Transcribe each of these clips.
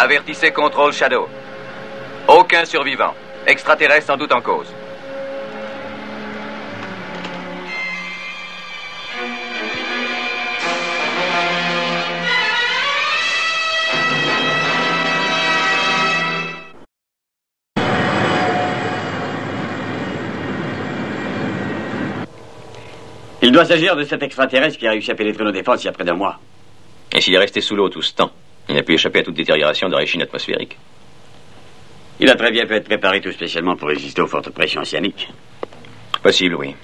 Avertissez Control Shadow. Aucun survivant. Extraterrestre sans doute en cause. Il doit s'agir de cet extraterrestre qui a réussi à pénétrer nos défenses il y a près d'un mois. Et s'il est resté sous l'eau tout ce temps, il n'a pu échapper à toute détérioration d'origine atmosphérique. Il a très bien pu être préparé tout spécialement pour résister aux fortes pressions océaniques. Possible, oui.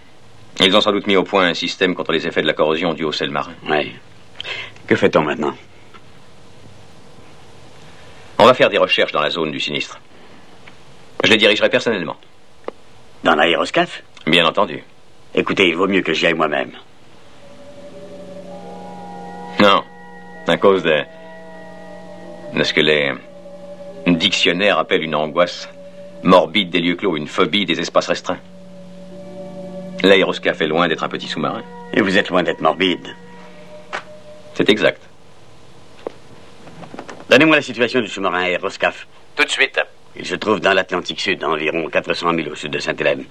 Ils ont sans doute mis au point un système contre les effets de la corrosion due au sel marin. Oui. Que fait-on maintenant? On va faire des recherches dans la zone du sinistre. Je les dirigerai personnellement. Dans l'aéroscaf? Bien entendu. Écoutez, il vaut mieux que j'y aille moi-même. Non. À cause de ce que les dictionnaires appellent une angoisse morbide des lieux clos, une phobie des espaces restreints. L'aéroscaf est loin d'être un petit sous-marin. Et vous êtes loin d'être morbide. C'est exact. Donnez-moi la situation du sous-marin aéroscaf. Tout de suite. Il se trouve dans l'Atlantique Sud, à environ 400 000 au sud de Sainte-Hélène.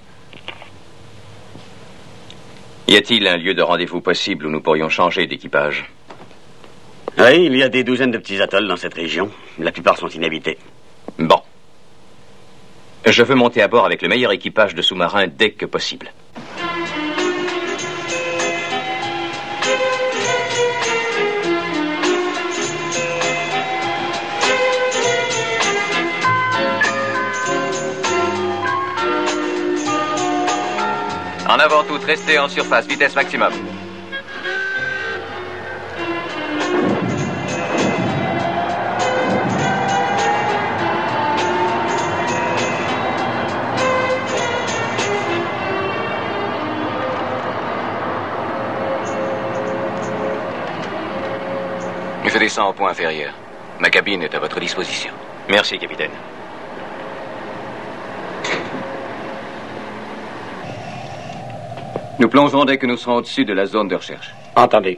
Y a-t-il un lieu de rendez-vous possible où nous pourrions changer d'équipage? Oui, il y a des douzaines de petits atolls dans cette région. La plupart sont inhabités. Bon. Je veux monter à bord avec le meilleur équipage de sous-marins dès que possible. En avant toute, restez en surface, vitesse maximum. Je descends au point inférieur. Ma cabine est à votre disposition. Merci, capitaine. Nous plongeons dès que nous serons au-dessus de la zone de recherche. Entendu.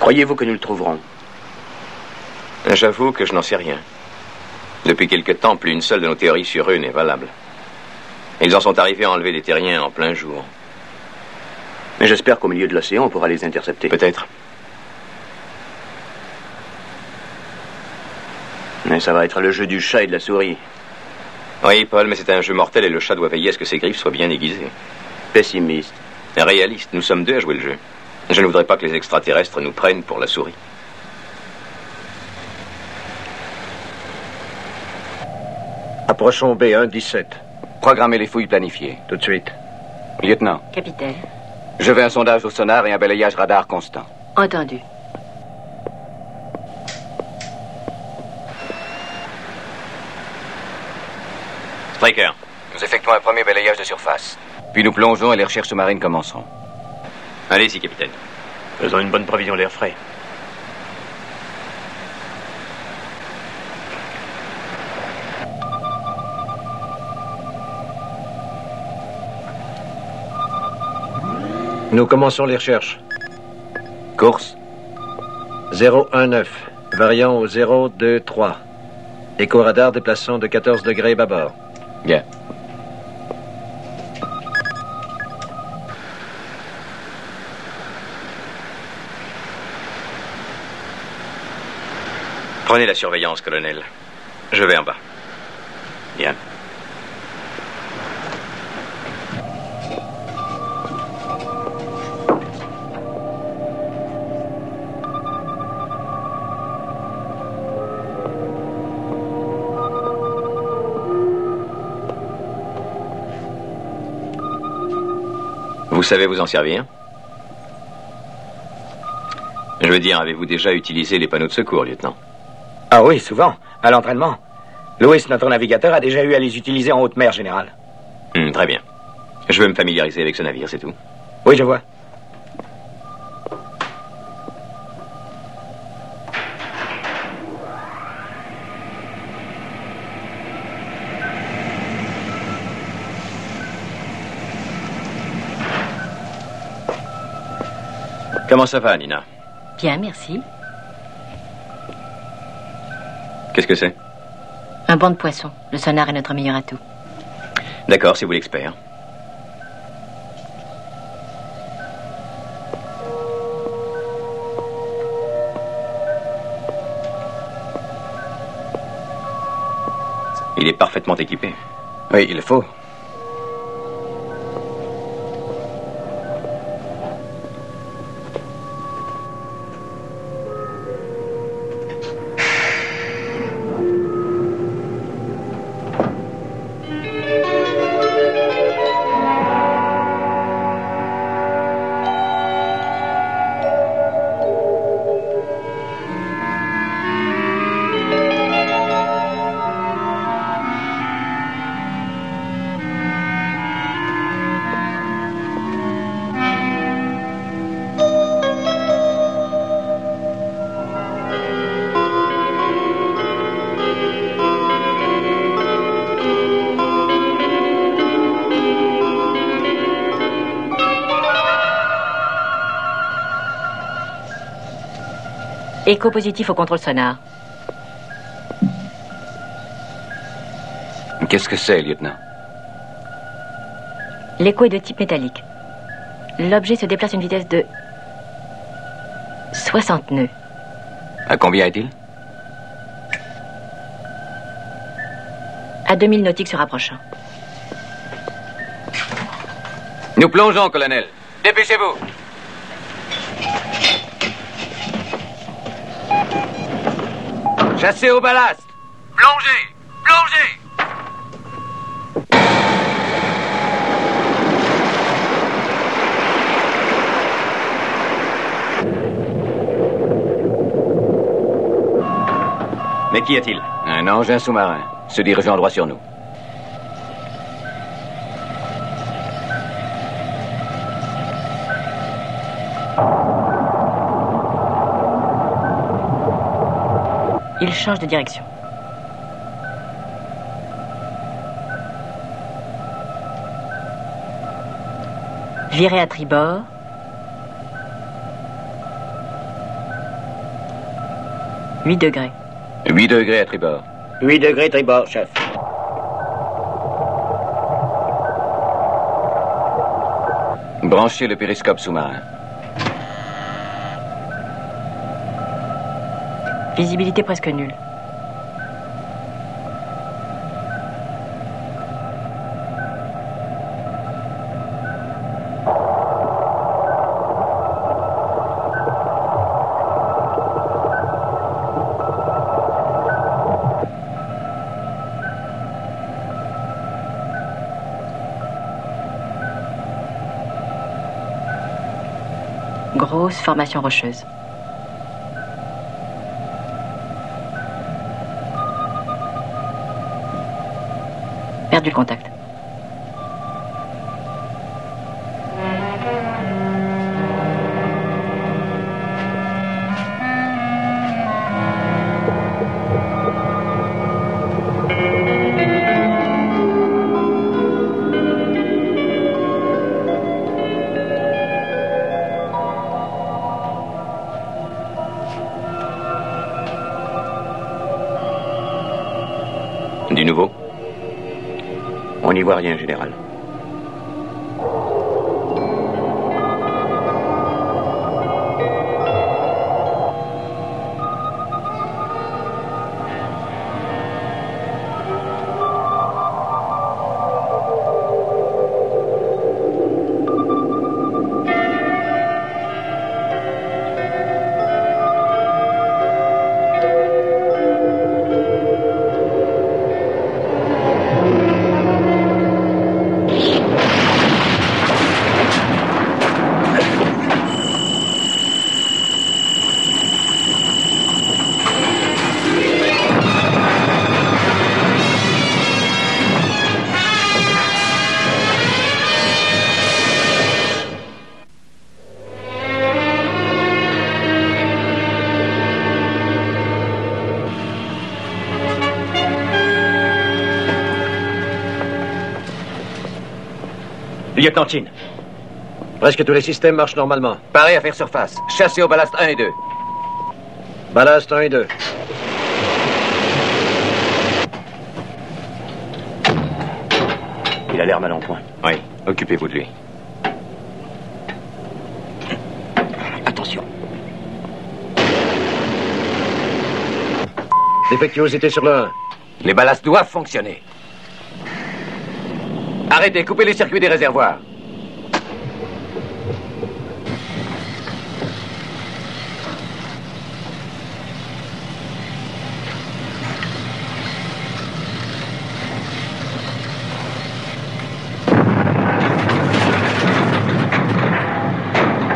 Croyez-vous que nous le trouverons? J'avoue que je n'en sais rien. Depuis quelque temps, plus une seule de nos théories sur eux n'est valable. Ils en sont arrivés à enlever des terriens en plein jour. Mais j'espère qu'au milieu de l'océan, on pourra les intercepter. Peut-être. Mais ça va être le jeu du chat et de la souris. Oui, Paul, mais c'est un jeu mortel et le chat doit veiller à ce que ses griffes soient bien aiguisées. Pessimiste. Réaliste, nous sommes deux à jouer le jeu. Je ne voudrais pas que les extraterrestres nous prennent pour la souris. Approchons B1-17. Programmez les fouilles planifiées. Tout de suite. Lieutenant, Capitaine. je veux un sondage au sonar et un balayage radar constant. Entendu. Striker. Nous effectuons un premier balayage de surface. Puis nous plongeons et les recherches sous-marines commenceront. Allez-y, capitaine. Faisons une bonne provision d'air frais. Nous commençons les recherches. Course. 019, variant au 023. Éco-radar déplaçant de 14 degrés bâbord. Bien. Prenez la surveillance, colonel. Je vais en bas. Bien. Vous savez vous en servir? Je veux dire, avez-vous déjà utilisé les panneaux de secours, lieutenant? Ah oui, souvent, à l'entraînement. Louis, notre navigateur, a déjà eu à les utiliser en haute mer, général. Très bien. Je veux me familiariser avec ce navire, c'est tout. Oui, je vois. Comment ça va, Nina? Bien, merci. Qu'est-ce que c'est? Un banc de poisson. Le sonar est notre meilleur atout. D'accord, c'est vous l'expert. Il est parfaitement équipé. Oui, il le faut. Écho positif au contrôle sonar. Qu'est-ce que c'est, lieutenant? L'écho est de type métallique. L'objet se déplace à une vitesse de 60 nœuds. À combien est-il? À 2000 nautiques se rapprochant. Nous plongeons, colonel. Dépêchez-vous. Chassez au ballast. Plongez. Plongez. Mais qu'y a-t-il? Un engin sous-marin, se dirigeant droit sur nous. Il change de direction. Virez à tribord. « 8 degrés. 8 degrés à tribord. 8 degrés tribord, chef. Branchez le périscope sous-marin. Visibilité presque nulle. Grosse formation rocheuse. Perdu le contact. Du nouveau? On n'y voit rien, général. Lieutenant Chin. Presque tous les systèmes marchent normalement. Paré à faire surface. Chassez au ballast 1 et 2. Ballast 1 et 2. Il a l'air mal en point. Oui, occupez-vous de lui. Attention. Défectuosité sur le 1. Les ballasts doivent fonctionner. Arrêtez, coupez les circuits des réservoirs.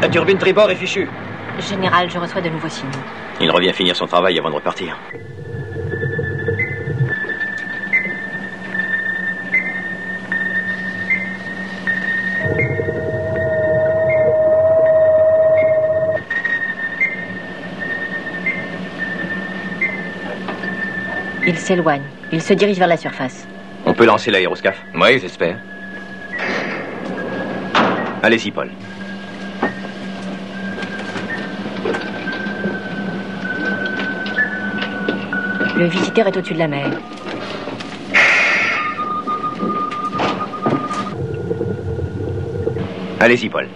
La turbine tribord est fichue. Général, je reçois de nouveaux signaux. Il revient finir son travail avant de repartir. Il s'éloigne. Il se dirige vers la surface. On peut lancer l'aéroscaphe? Oui, j'espère. Allez-y, Paul. Le visiteur est au-dessus de la mer. Allez-y, Paul.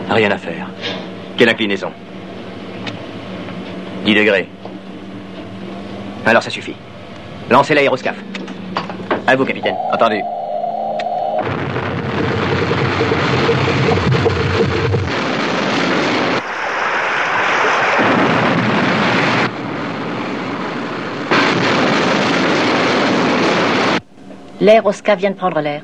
Rien à faire. Quelle inclinaison? 10 degrés. Alors ça suffit. Lancez l'aéroscaphe. À vous, capitaine. Entendu. L'aéroscaphe vient de prendre l'air.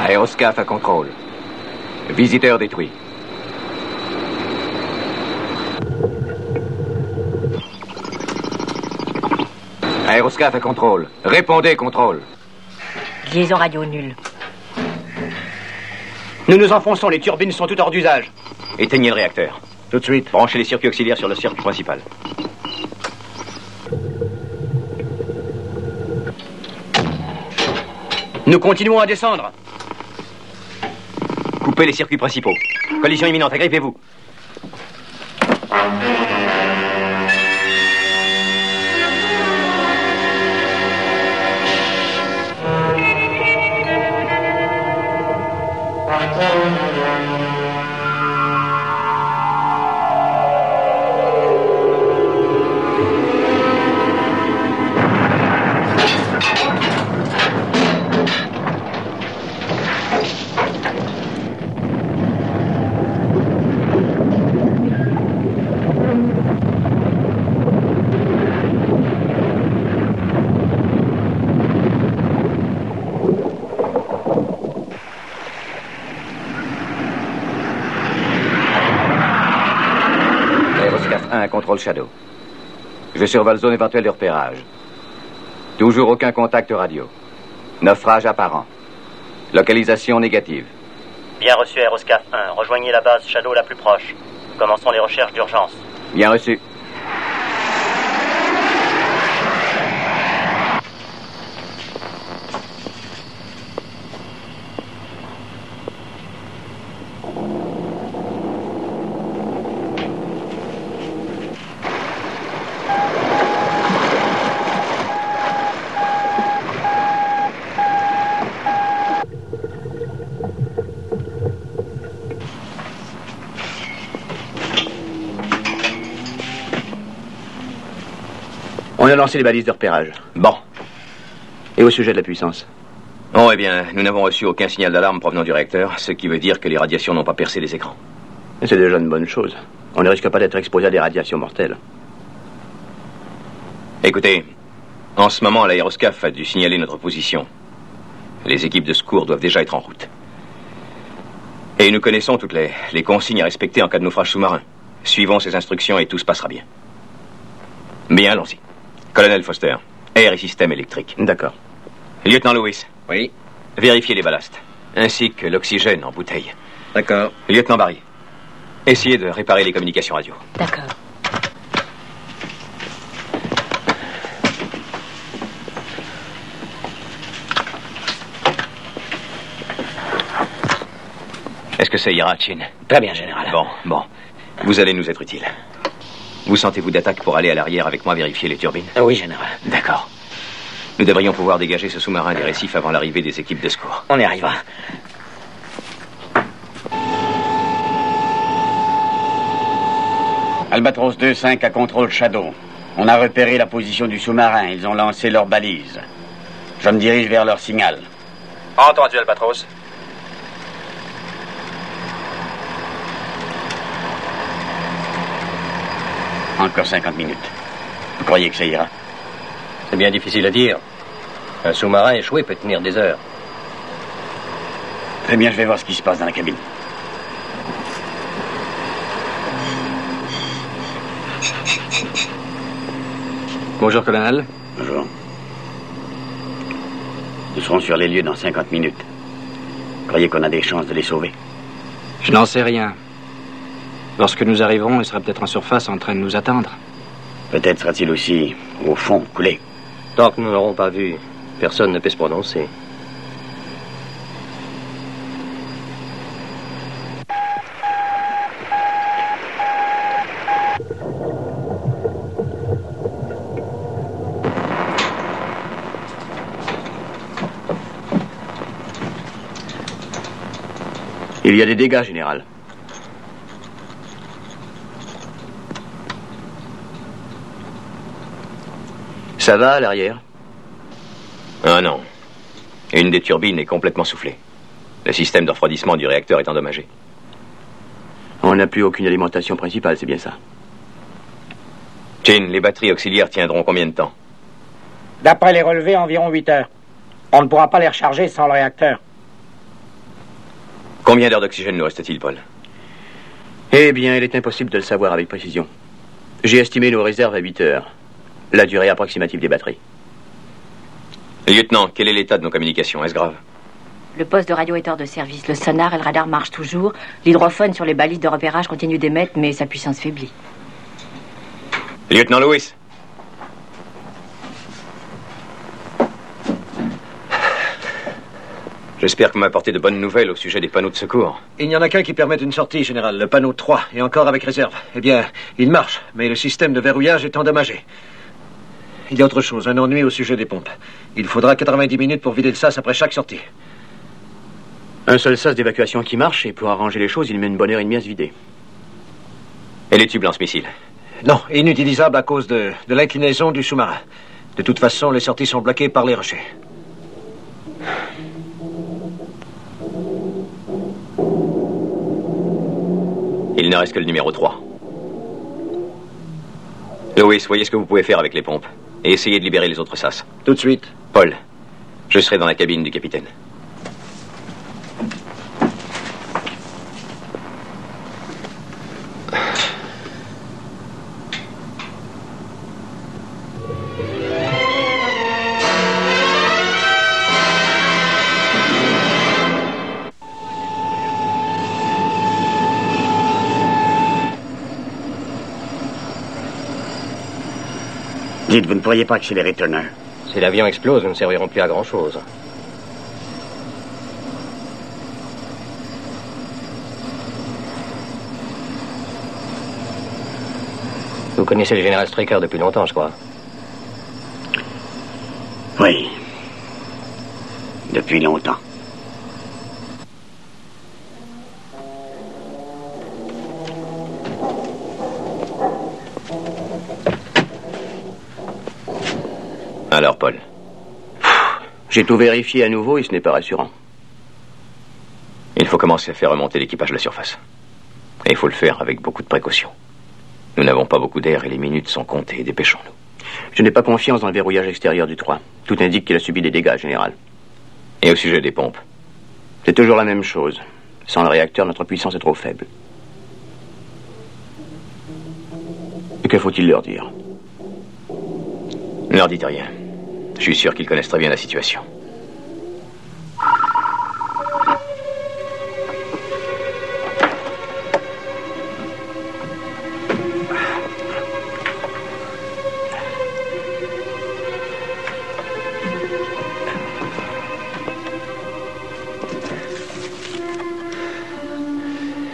Aéroscaphe à contrôle. Visiteur détruit. Aéroscaphe à contrôle. Répondez, contrôle. Liaison radio nulle. Nous nous enfonçons, les turbines sont toutes hors d'usage. Éteignez le réacteur. Tout de suite. Branchez les circuits auxiliaires sur le circuit principal. Nous continuons à descendre. Coupez les circuits principaux. Collision imminente, agrippez-vous. Contrôle Shadow. Je survole zone éventuelle de repérage. Toujours aucun contact radio. Naufrage apparent. Localisation négative. Bien reçu, Aéroscaphe 1. Rejoignez la base Shadow la plus proche. Commençons les recherches d'urgence. Bien reçu. On a lancé les balises de repérage. Bon. Et au sujet de la puissance? Oh, eh bien, nous n'avons reçu aucun signal d'alarme provenant du réacteur, ce qui veut dire que les radiations n'ont pas percé les écrans. C'est déjà une bonne chose. On ne risque pas d'être exposé à des radiations mortelles. Écoutez, en ce moment, l'aéroscaphe a dû signaler notre position. Les équipes de secours doivent déjà être en route. Et nous connaissons toutes les consignes à respecter en cas de naufrage sous-marin. Suivons ces instructions et tout se passera bien. Bien, allons-y. Colonel Foster, air et système électrique. D'accord. Lieutenant Lewis. Oui. Vérifiez les ballasts, ainsi que l'oxygène en bouteille. D'accord. Lieutenant Barry, essayez de réparer les communications radio. D'accord. Est-ce que ça ira, Chin? Très bien, général. Bon. Vous allez nous être utile. Vous sentez-vous d'attaque pour aller à l'arrière avec moi vérifier les turbines? Oui, général. D'accord. Nous devrions pouvoir dégager ce sous-marin des récifs avant l'arrivée des équipes de secours. On y arrivera. Albatros 2-5 à contrôle Shadow. On a repéré la position du sous-marin. Ils ont lancé leurs balises. Je me dirige vers leur signal. Entendu, Albatros. Encore 50 minutes. Vous croyez que ça ira? C'est bien difficile à dire. Un sous-marin échoué peut tenir des heures. Très bien, je vais voir ce qui se passe dans la cabine. Bonjour, colonel. Bonjour. Nous serons sur les lieux dans 50 minutes. Croyez qu'on a des chances de les sauver? Je n'en sais rien. Lorsque nous arriverons, il sera peut-être en surface en train de nous attendre. Peut-être sera-t-il aussi au fond, coulé. Tant que nous n'aurons pas vu, personne ne peut se prononcer. Il y a des dégâts, général. Ça va à l'arrière? Ah non. Une des turbines est complètement soufflée. Le système de refroidissement du réacteur est endommagé. On n'a plus aucune alimentation principale, c'est bien ça? Chin, les batteries auxiliaires tiendront combien de temps? D'après les relevés, environ 8 heures. On ne pourra pas les recharger sans le réacteur. Combien d'heures d'oxygène nous reste-t-il, Paul? Eh bien, il est impossible de le savoir avec précision. J'ai estimé nos réserves à 8 heures. La durée approximative des batteries. Lieutenant, quel est l'état de nos communications? Est-ce grave? Le poste de radio est hors de service. Le sonar et le radar marchent toujours. L'hydrophone sur les balises de repérage continue d'émettre, mais sa puissance faiblit. Lieutenant Lewis. J'espère que vous m'apportez de bonnes nouvelles au sujet des panneaux de secours. Il n'y en a qu'un qui permet une sortie, général. Le panneau 3, et encore avec réserve. Eh bien, il marche, mais le système de verrouillage est endommagé. Il y a autre chose, un ennui au sujet des pompes. Il faudra 90 minutes pour vider le sas après chaque sortie. Un seul sas d'évacuation qui marche, et pour arranger les choses, il met une bonne heure et demie à se vider. Et les tubes lance-missiles? Non, inutilisable à cause de l'inclinaison du sous-marin. De toute façon, les sorties sont bloquées par les rochers. Il ne reste que le numéro 3. Lewis, voyez ce que vous pouvez faire avec les pompes. Et essayez de libérer les autres sas. Tout de suite. Paul, je serai dans la cabine du capitaine. Dites, vous ne pourriez pas accélérer, Turner? Si l'avion explose, nous ne servirons plus à grand-chose. Vous connaissez le général Straker depuis longtemps, je crois. Oui. Depuis longtemps. Alors, Paul? J'ai tout vérifié à nouveau et ce n'est pas rassurant. Il faut commencer à faire remonter l'équipage à la surface. Et il faut le faire avec beaucoup de précaution. Nous n'avons pas beaucoup d'air et les minutes sont comptées. Dépêchons-nous. Je n'ai pas confiance dans le verrouillage extérieur du 3. Tout indique qu'il a subi des dégâts, général. Et au sujet des pompes? C'est toujours la même chose. Sans le réacteur, notre puissance est trop faible. Et que faut-il leur dire? Ne leur dites rien. Je suis sûr qu'ils connaissent très bien la situation.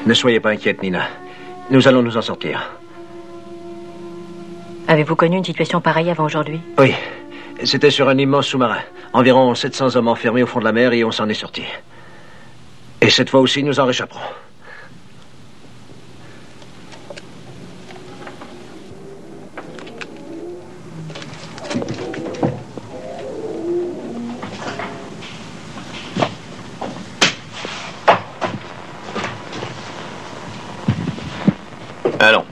Ne soyez pas inquiète, Nina. Nous allons nous en sortir. Avez-vous connu une situation pareille avant aujourd'hui? Oui. C'était sur un immense sous-marin. Environ 700 hommes enfermés au fond de la mer et on s'en est sortis. Et cette fois aussi, nous en réchapperons. Allons.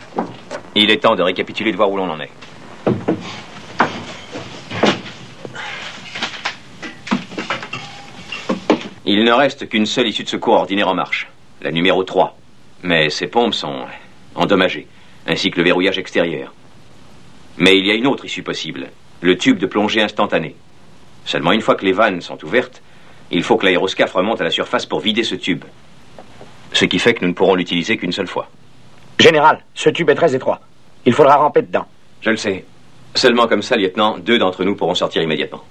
Il est temps de récapituler, de voir où l'on en est. Il ne reste qu'une seule issue de secours ordinaire en marche, la numéro 3. Mais ces pompes sont endommagées, ainsi que le verrouillage extérieur. Mais il y a une autre issue possible, le tube de plongée instantané. Seulement une fois que les vannes sont ouvertes, il faut que l'aéroscaphe remonte à la surface pour vider ce tube. Ce qui fait que nous ne pourrons l'utiliser qu'une seule fois. Général, ce tube est très étroit. Il faudra ramper dedans. Je le sais. Seulement comme ça, lieutenant, 2 d'entre nous pourront sortir immédiatement.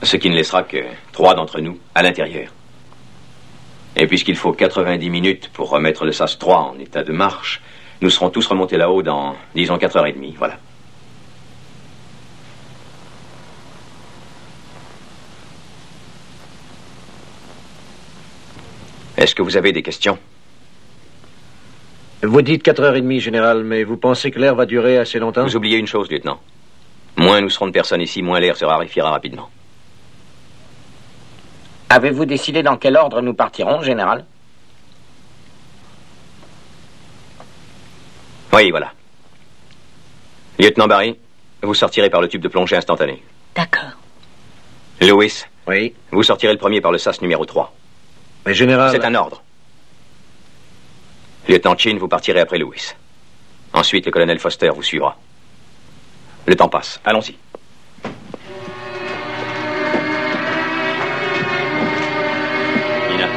Ce qui ne laissera que 3 d'entre nous à l'intérieur. Et puisqu'il faut 90 minutes pour remettre le SAS 3 en état de marche, nous serons tous remontés là-haut dans, disons, 4h30, voilà. Est-ce que vous avez des questions? Vous dites 4h30, général, mais vous pensez que l'air va durer assez longtemps? Vous oubliez une chose, lieutenant. Moins nous serons de personnes ici, moins l'air se raréfiera rapidement. Avez-vous décidé dans quel ordre nous partirons, général? Oui, voilà. Lieutenant Barry, vous sortirez par le tube de plongée instantané. D'accord. Lewis, oui. Vous sortirez le premier par le SAS numéro 3. Mais général... C'est un ordre. Lieutenant Chin, vous partirez après Lewis. Ensuite, le colonel Foster vous suivra. Le temps passe. Allons-y. Nina.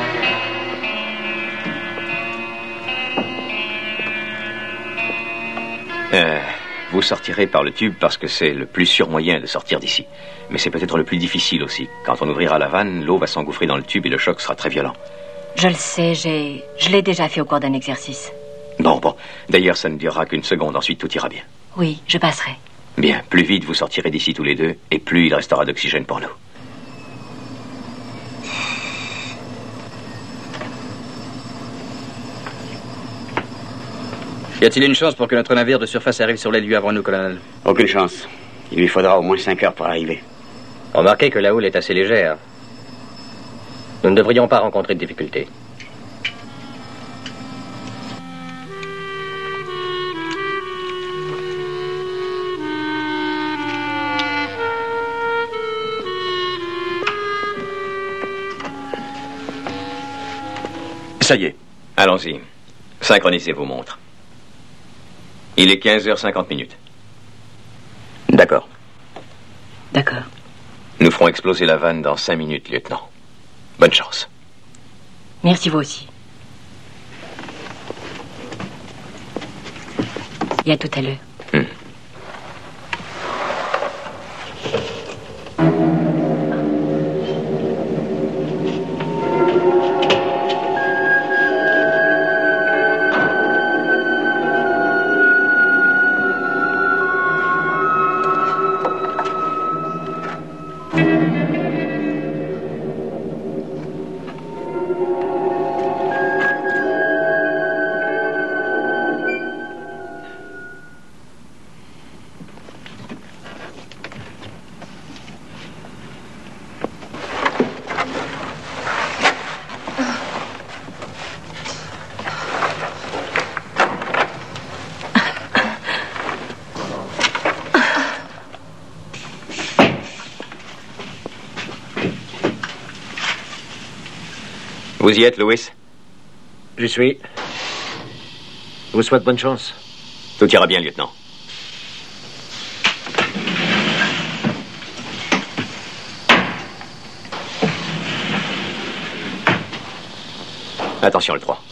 Vous sortirez par le tube parce que c'est le plus sûr moyen de sortir d'ici. Mais c'est peut-être le plus difficile aussi. Quand on ouvrira la vanne, l'eau va s'engouffrer dans le tube et le choc sera très violent. Je le sais, je l'ai déjà fait au cours d'un exercice. Bon. D'ailleurs, ça ne durera qu'une seconde. Ensuite, tout ira bien. Oui, je passerai. Bien. Plus vite vous sortirez d'ici tous les deux, et plus il restera d'oxygène pour nous. Y a-t-il une chance pour que notre navire de surface arrive sur les lieux avant nous, colonel? Aucune chance. Il lui faudra au moins 5 heures pour arriver. Remarquez que la houle est assez légère. Nous ne devrions pas rencontrer de difficultés. Ça y est. Allons-y. Synchronisez vos montres. Il est 15h50. D'accord. D'accord. Nous ferons exploser la vanne dans 5 minutes, lieutenant. Bonne chance. Merci, vous aussi. Et à tout à l'heure. Vous y êtes, Lewis? J'y suis. Je vous souhaite bonne chance. Tout ira bien, lieutenant. Attention, le 3.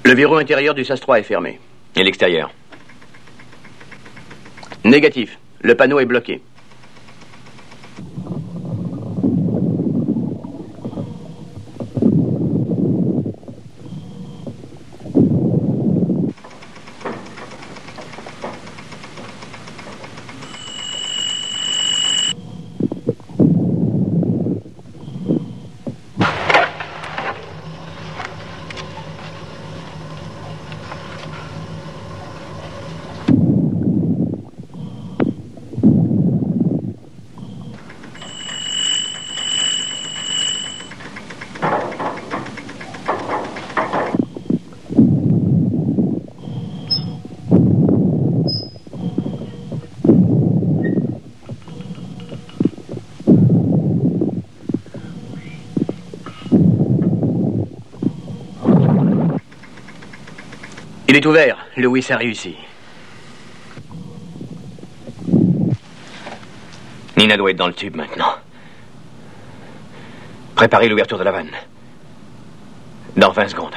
Le verrou intérieur du SAS-3 est fermé. Et l'extérieur? Négatif. Le panneau est bloqué. Il est ouvert. Lewis a réussi. Nina doit être dans le tube maintenant. Préparez l'ouverture de la vanne. Dans 20 secondes.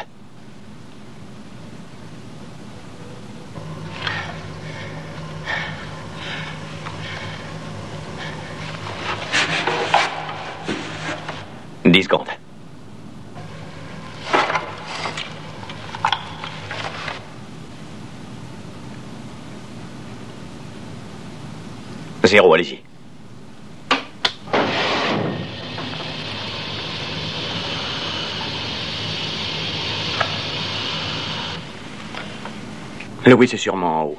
« 10 secondes. Zéro, allez-y. Lewis est sûrement en haut.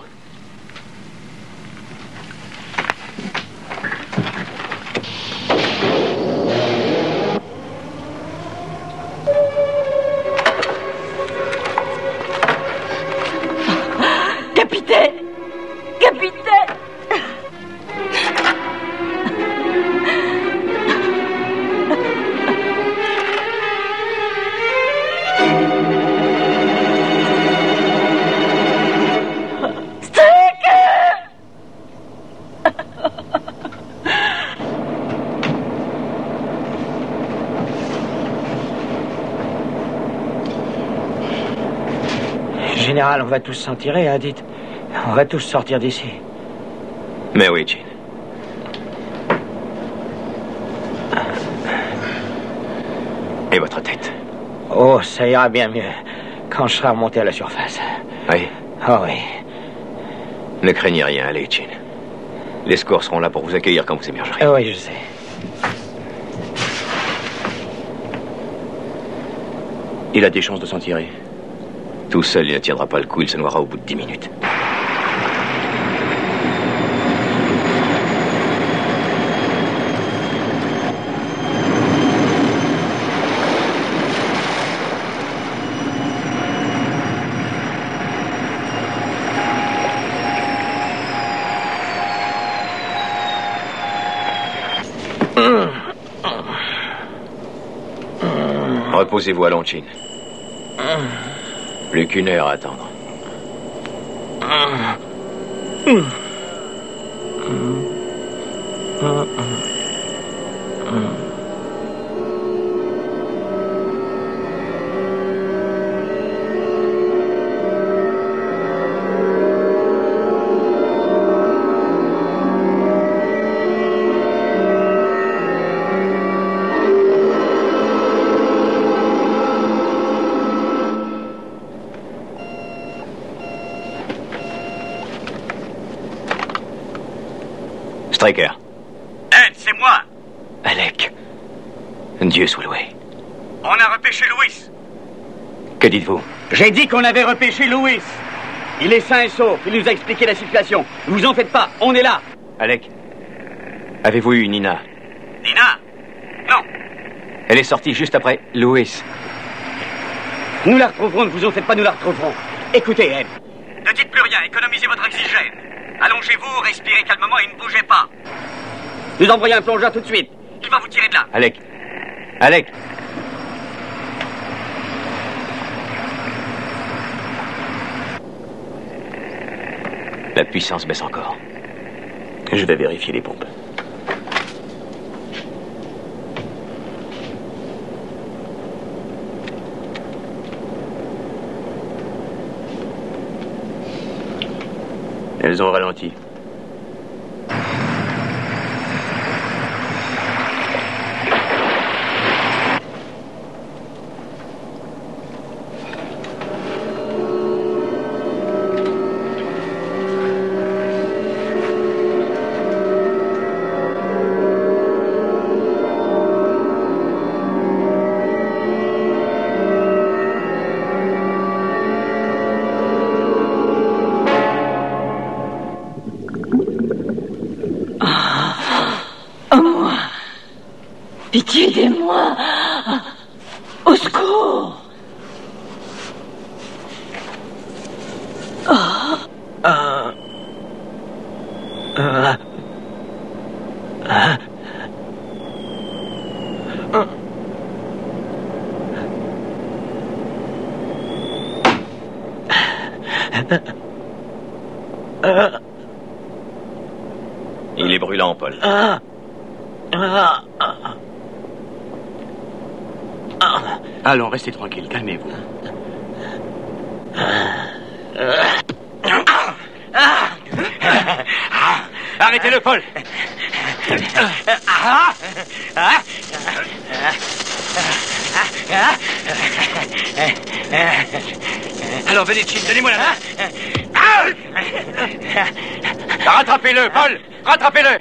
Capitaine! Capitaine! Général, on va tous s'en tirer, hein, dites. On va tous sortir d'ici. Mais oui, Jean. Et votre tête? Oh, ça ira bien mieux quand je serai remonté à la surface. Oui? Oh oui. Ne craignez rien, allez, Jean. Les secours seront là pour vous accueillir quand vous émergerez. Oui, je sais. Il a des chances de s'en tirer. Tout seul, il ne tiendra pas le coup, il se noiera au bout de 10 minutes. Reposez-vous à Longines. Plus qu'une heure à attendre. Striker. Ed, c'est moi. Alec. Dieu soit loué. On a repêché Louis. Que dites-vous? J'ai dit qu'on avait repêché Louis. Il est sain et sauf. Il nous a expliqué la situation. Ne vous en faites pas. On est là. Alec, avez-vous eu Nina? Nina? Non. Elle est sortie juste après Louis. Nous la retrouverons. Ne vous en faites pas. Nous la retrouverons. Écoutez, Ed. Ne dites plus rien. Économisez votre oxygène. Allongez-vous, respirez calmement et ne bougez pas. Nous envoyons un plongeur tout de suite. Il va vous tirer de là. Alec. Alec. La puissance baisse encore. Je vais vérifier les pompes. Elles ont ralenti. Pitié aidez-moi. Au secours. Il est brûlant, Paul. Allons, restez tranquille, calmez-vous. Arrêtez-le, Paul. Alors venez, Chip, donnez-moi la main. Rattrapez-le, Paul. Rattrapez-le.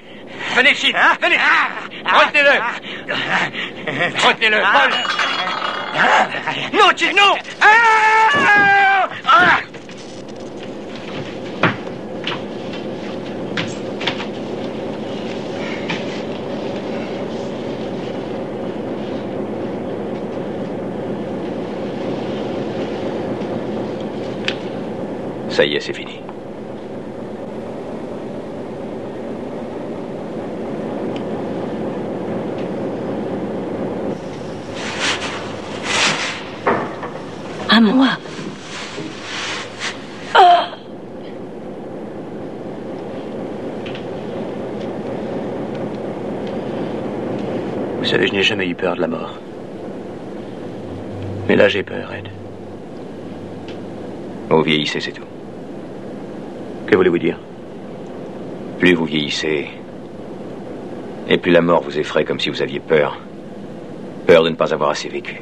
Venez, Chip, venez. Retenez-le. Retenez-le, Paul. Non, Chip, non. Ça y est, c'est fini. À moi. Vous savez, je n'ai jamais eu peur de la mort. Mais là, j'ai peur, Ed. Vous vieillissez, c'est tout. Que voulez-vous dire? Plus vous vieillissez, et plus la mort vous effraie comme si vous aviez peur. Peur de ne pas avoir assez vécu.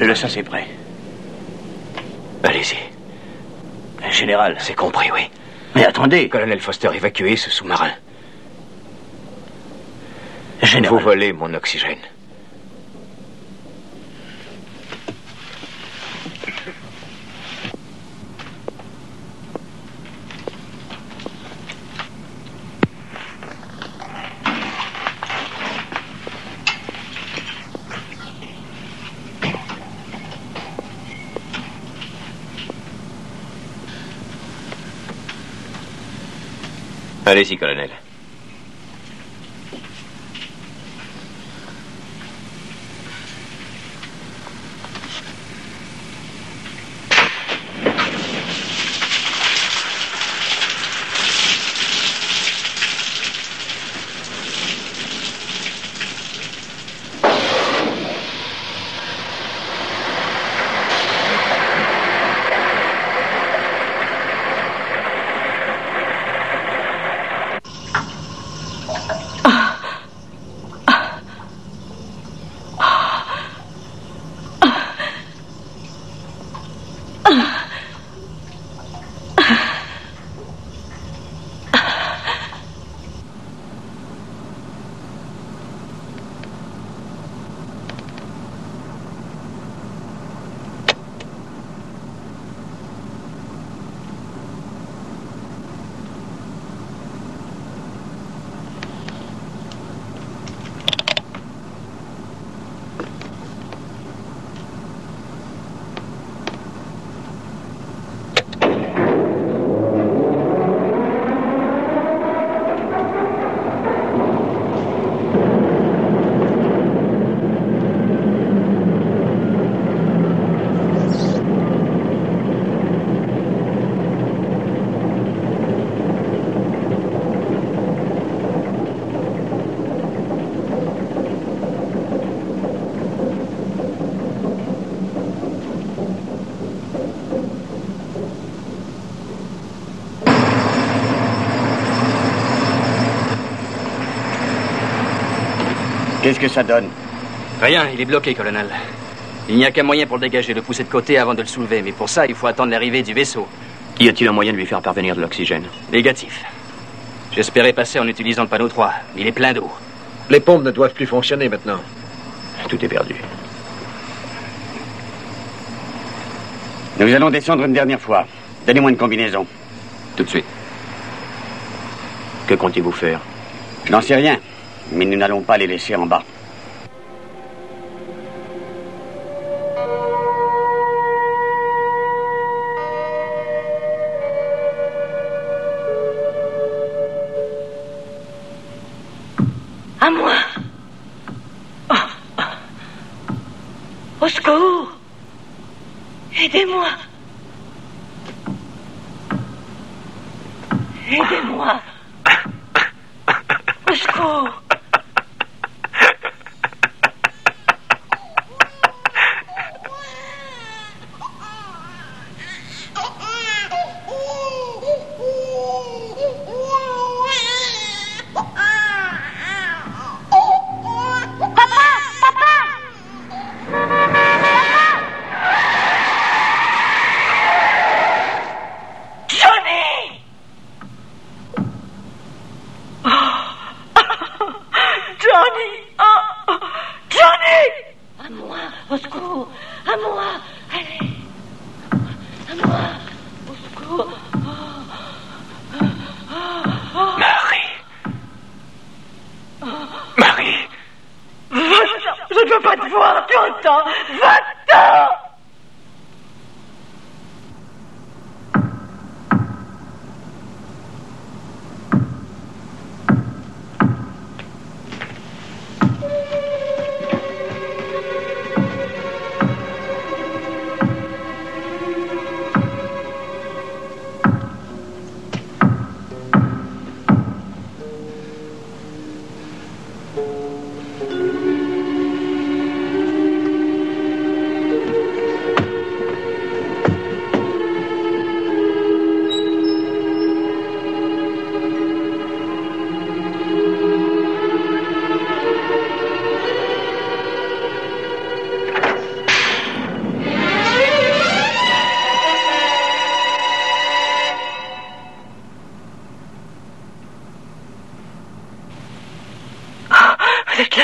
Le sas est prêt. Allez-y. Général. C'est compris, oui. Mais attendez. Colonel Foster, évacuez ce sous-marin. Général. Vous volez mon oxygène. Allez-y, colonel. Qu'est-ce que ça donne? Rien, il est bloqué, colonel. Il n'y a qu'un moyen pour le dégager, le pousser de côté avant de le soulever. Mais pour ça, il faut attendre l'arrivée du vaisseau. Y a-t-il un moyen de lui faire parvenir de l'oxygène? Négatif. J'espérais passer en utilisant le panneau 3, mais il est plein d'eau. Les pompes ne doivent plus fonctionner maintenant. Tout est perdu. Nous allons descendre une dernière fois. Donnez-moi une combinaison. Tout de suite. Que comptez-vous faire? Je n'en sais rien, mais nous n'allons pas les laisser en bas. À moi. Oh. Au secours. Aidez-moi. Aidez-moi. Au secours.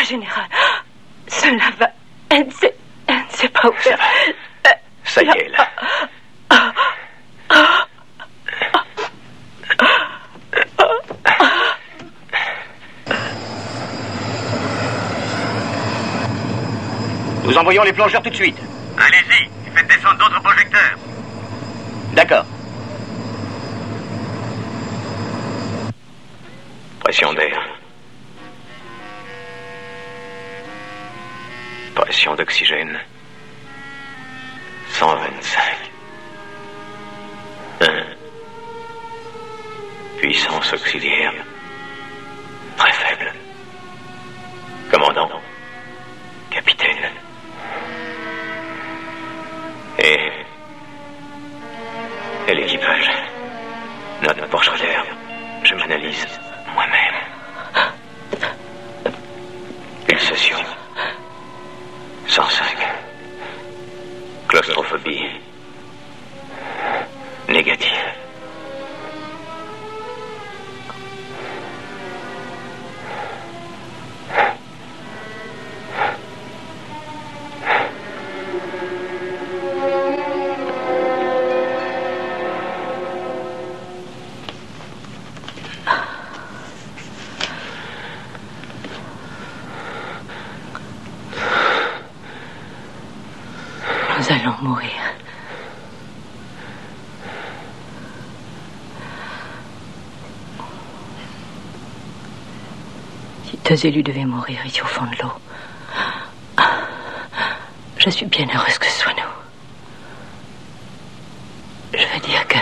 Général, cela va. Elle ne sait pas où faire. Ça y est, là. Nous envoyons les plongeurs tout de suite. Allez-y, faites descendre d'autres projecteurs. D'accord. Pression d'air. Pression d'oxygène. 125. 1. Puissance auxiliaire. Très faible. Commandant. Capitaine. Et l'équipage. Note pour Schroeder. Je m'analyse moi-même. Pulsation. 105. Claustrophobie. Nous allons mourir. Si deux élus devaient mourir ici au fond de l'eau, je suis bien heureuse que ce soit nous. Je veux dire que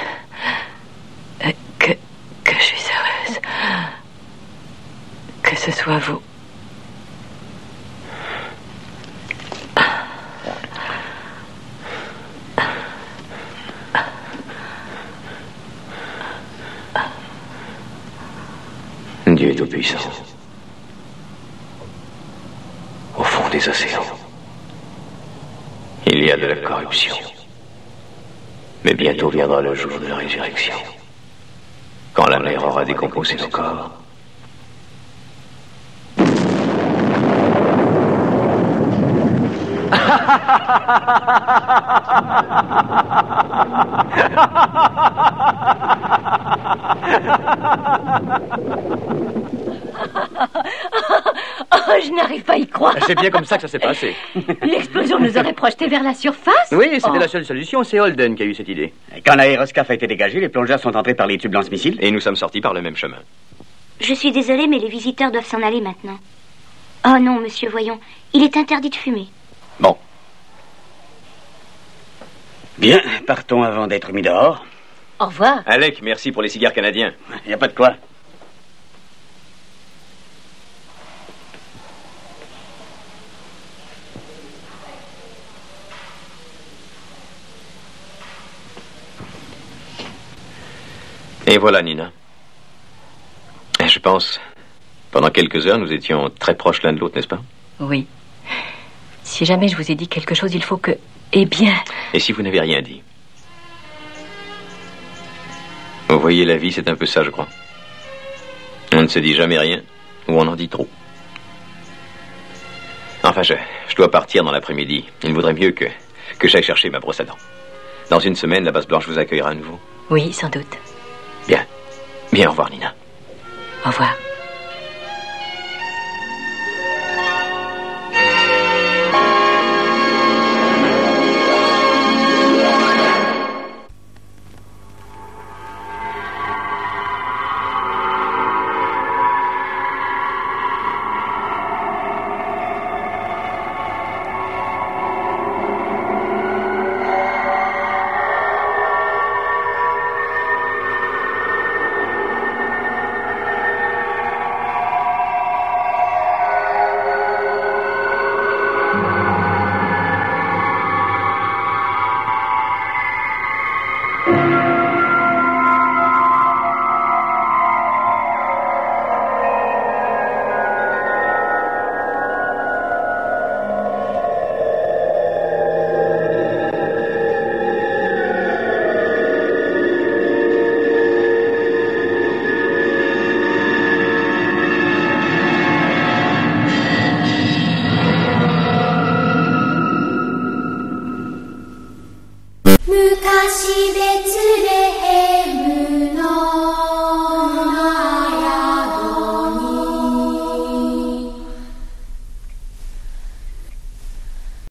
je suis heureuse que ce soit vous. Dieu est tout-puissant. Au fond des océans, il y a de la corruption. Mais bientôt viendra le jour de la résurrection. Quand la mer aura décomposé nos corps. Oh, je n'arrive pas à y croire. C'est bien comme ça que ça s'est passé. L'explosion nous aurait projetés vers la surface. Oui, c'était la seule solution. C'est Holden qui a eu cette idée. Quand l'aéroscaphe a été dégagé, les plongeurs sont entrés par les tubes lance-missiles. Et nous sommes sortis par le même chemin. Je suis désolée, mais les visiteurs doivent s'en aller maintenant. Oh non, monsieur, voyons. Il est interdit de fumer. Bon. Bien, partons avant d'être mis dehors. Au revoir. Alec, merci pour les cigares canadiens. Il n'y a pas de quoi. Et voilà, Nina. Je pense, pendant quelques heures, nous étions très proches l'un de l'autre, n'est-ce pas? Oui. Si jamais je vous ai dit quelque chose, il faut que... Eh bien... Et si vous n'avez rien dit? Vous voyez, la vie, c'est un peu ça, je crois. On ne se dit jamais rien, ou on en dit trop. Enfin, je dois partir dans l'après-midi. Il vaudrait mieux que j'aille chercher ma brosse à dents. Dans une semaine, la Base Blanche vous accueillera à nouveau. Oui, sans doute. Bien. Bien, au revoir, Nina. Au revoir.